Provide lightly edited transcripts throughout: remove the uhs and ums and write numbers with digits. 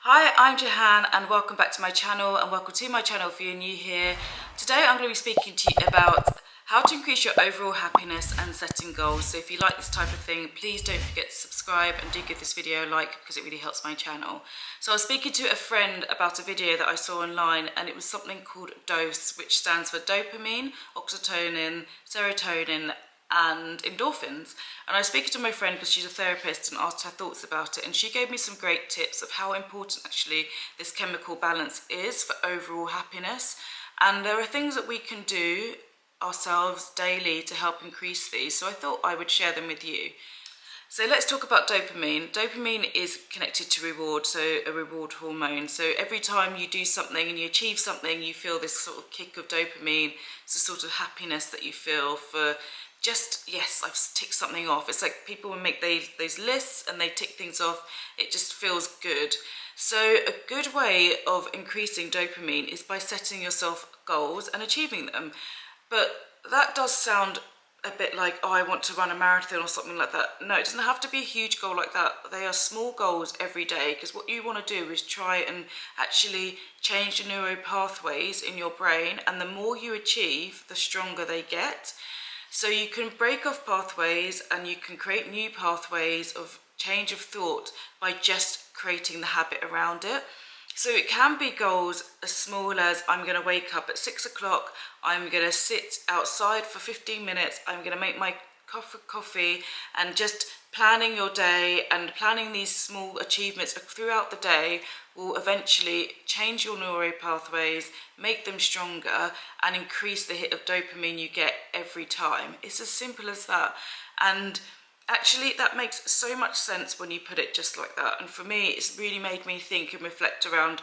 Hi, I'm Jahan and welcome back to my channel, and welcome to my channel if you're new here. Today I'm going to be speaking to you about how to increase your overall happiness and setting goals. So if you like this type of thing, please don't forget to subscribe and do give this video a like because it really helps my channel. So I was speaking to a friend about a video that I saw online, and it was something called DOSE, which stands for dopamine, oxytocin, serotonin and endorphins. And I was speaking to my friend because she's a therapist and asked her thoughts about it, and she gave me some great tips of how important actually this chemical balance is for overall happiness. And there are things that we can do ourselves daily to help increase these, so I thought I would share them with you. So let's talk about dopamine. Dopamine is connected to reward, so a reward hormone. So every time you do something and you achieve something, you feel this sort of kick of dopamine. It's a sort of happiness that you feel for just, yes, I've ticked something off. It's like people will make those lists and they tick things off. It just feels good. So a good way of increasing dopamine is by setting yourself goals and achieving them. But that does sound a bit like, oh, I want to run a marathon or something like that. No, it doesn't have to be a huge goal like that. They are small goals every day, because what you want to do is try and actually change the neural pathways in your brain, and the more you achieve, the stronger they get. So you can break off pathways and you can create new pathways of change of thought by just creating the habit around it. So it can be goals as small as, I'm going to wake up at 6 o'clock, I'm going to sit outside for 15 minutes, I'm going to make my coffee, and just planning your day and planning these small achievements throughout the day will eventually change your neural pathways, make them stronger, and increase the hit of dopamine you get every time. It's as simple as that. And actually, that makes so much sense when you put it just like that. And for me, it's really made me think and reflect around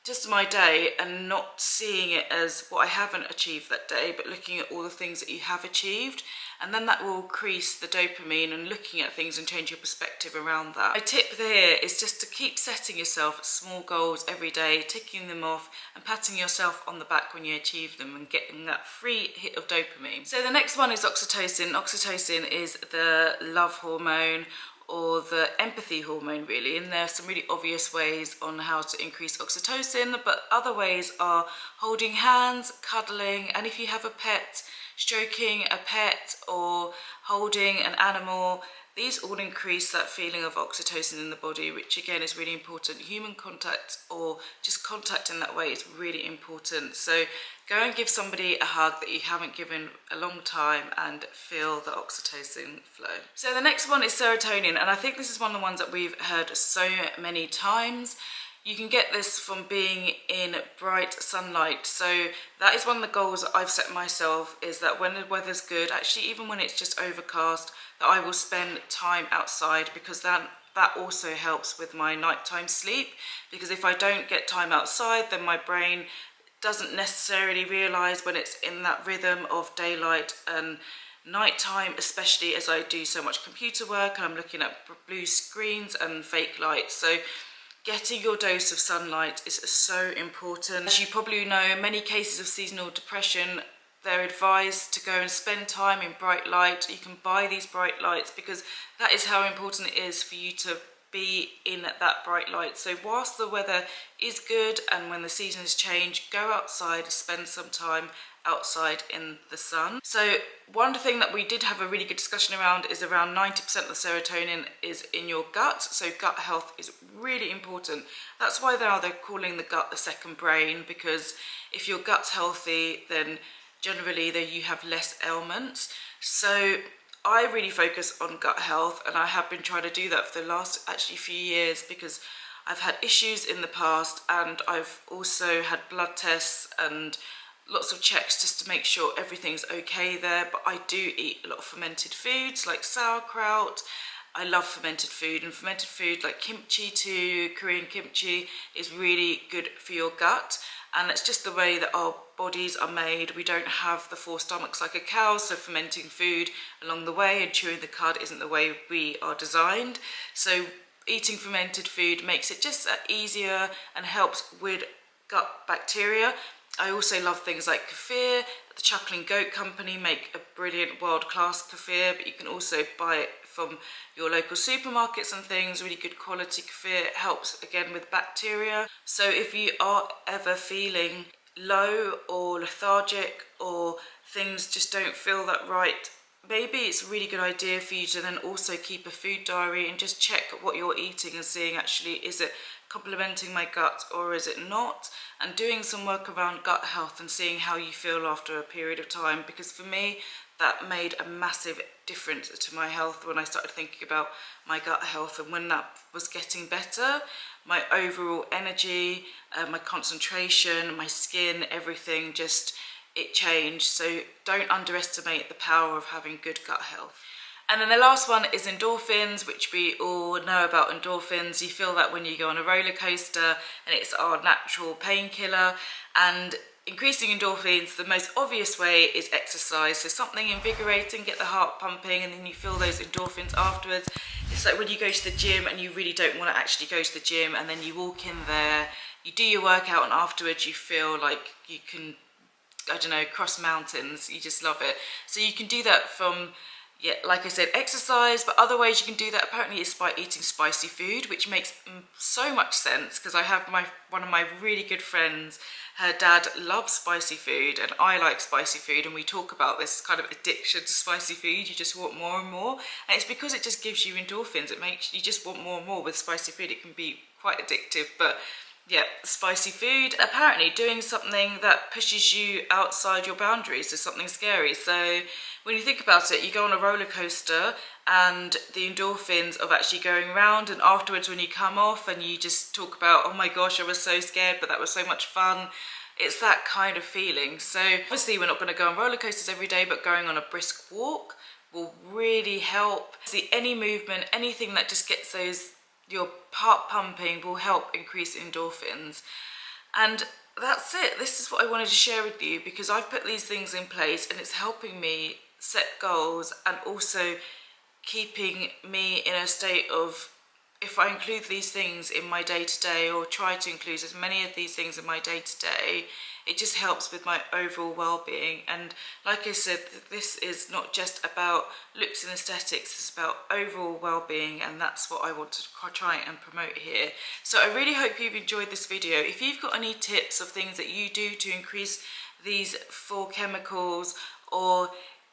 just my day and not seeing it as what I haven't achieved that day, but looking at all the things that you have achieved. And then that will increase the dopamine and looking at things and change your perspective around that. My tip there is just to keep setting yourself small goals every day, ticking them off and patting yourself on the back when you achieve them and getting that free hit of dopamine. So the next one is oxytocin. Oxytocin is the love hormone, or the empathy hormone really, and there are some really obvious ways on how to increase oxytocin, but other ways are holding hands, cuddling, and if you have a pet, stroking a pet or holding an animal. These all increase that feeling of oxytocin in the body, which again is really important. Human contact or just contact in that way is really important. So go and give somebody a hug that you haven't given a long time and feel the oxytocin flow. So the next one is serotonin, and I think this is one of the ones that we've heard so many times. You can get this from being in bright sunlight. So that is one of the goals that I've set myself, is that when the weather's good, actually even when it's just overcast, that I will spend time outside, because that also helps with my nighttime sleep. Because if I don't get time outside, then my brain doesn't necessarily realise when it's in that rhythm of daylight and nighttime, especially as I do so much computer work and I'm looking at blue screens and fake lights. So getting your dose of sunlight is so important. As you probably know, many cases of seasonal depression, they're advised to go and spend time in bright light. You can buy these bright lights because that is how important it is for you to be in that bright light. So whilst the weather is good and when the seasons change, go outside, spend some time outside in the sun. So one thing that we did have a really good discussion around is around 90% of the serotonin is in your gut. So gut health is really important. That's why they're calling the gut the second brain, because if your gut's healthy, then generally you have less ailments. So I really focus on gut health, and I have been trying to do that for the last actually few years, because I've had issues in the past, and I've also had blood tests and lots of checks just to make sure everything's okay there. But I do eat a lot of fermented foods like sauerkraut. I love fermented food, and fermented food like kimchi too, Korean kimchi, is really good for your gut. And it's just the way that our bodies are made. We don't have the four stomachs like a cow, so fermenting food along the way and chewing the cud isn't the way we are designed. So eating fermented food makes it just easier and helps with gut bacteria. I also love things like kefir. The Chuckling Goat Company make a brilliant world-class kefir, but you can also buy it from your local supermarkets and things, really good quality kefir. It helps again with bacteria. So if you are ever feeling low or lethargic or things just don't feel that right, maybe it's a really good idea for you to then also keep a food diary and just check what you're eating and seeing, actually, is it complementing my gut or is it not? And doing some work around gut health and seeing how you feel after a period of time, because for me that made a massive difference to my health when I started thinking about my gut health. And when that was getting better, my overall energy, my concentration, my skin, everything just, it changed. So don't underestimate the power of having good gut health. And then the last one is endorphins, which we all know about endorphins. You feel that when you go on a roller coaster, and it's our natural painkiller. And increasing endorphins, the most obvious way is exercise. So something invigorating, get the heart pumping, and then you feel those endorphins afterwards. It's like when you go to the gym and you really don't want to actually go to the gym, and then you walk in there, you do your workout, and afterwards you feel like you can, I don't know, cross mountains. You just love it. So you can do that from, yeah, like I said, exercise, but other ways you can do that apparently is by eating spicy food, which makes so much sense, because I have one of my really good friends, her dad loves spicy food and I like spicy food, and we talk about this kind of addiction to spicy food. You just want more and more, and it's because it just gives you endorphins. It makes you just want more and more with spicy food. It can be quite addictive, but yeah, spicy food. Apparently doing something that pushes you outside your boundaries is something scary. So when you think about it, you go on a roller coaster and the endorphins of actually going round, and afterwards when you come off and you just talk about, oh my gosh, I was so scared, but that was so much fun. It's that kind of feeling. So obviously we're not going to go on roller coasters every day, but going on a brisk walk will really help. See, any movement, anything that just gets your heart pumping will help increase endorphins. And that's it. This is what I wanted to share with you, because I've put these things in place and it's helping me set goals, and also keeping me in a state of, if I include these things in my day-to-day, or try to include as many of these things in my day-to-day, it just helps with my overall well-being. And like I said, this is not just about looks and aesthetics, it's about overall well-being, and that's what I want to try and promote here. So I really hope you've enjoyed this video. If you've got any tips of things that you do to increase these 4 chemicals, or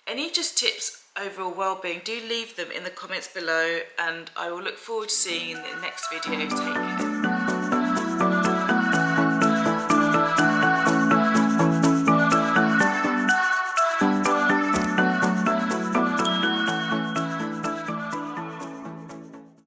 any just tips overall well-being, do leave them in the comments below, and I will look forward to seeing you in the next video. Take care.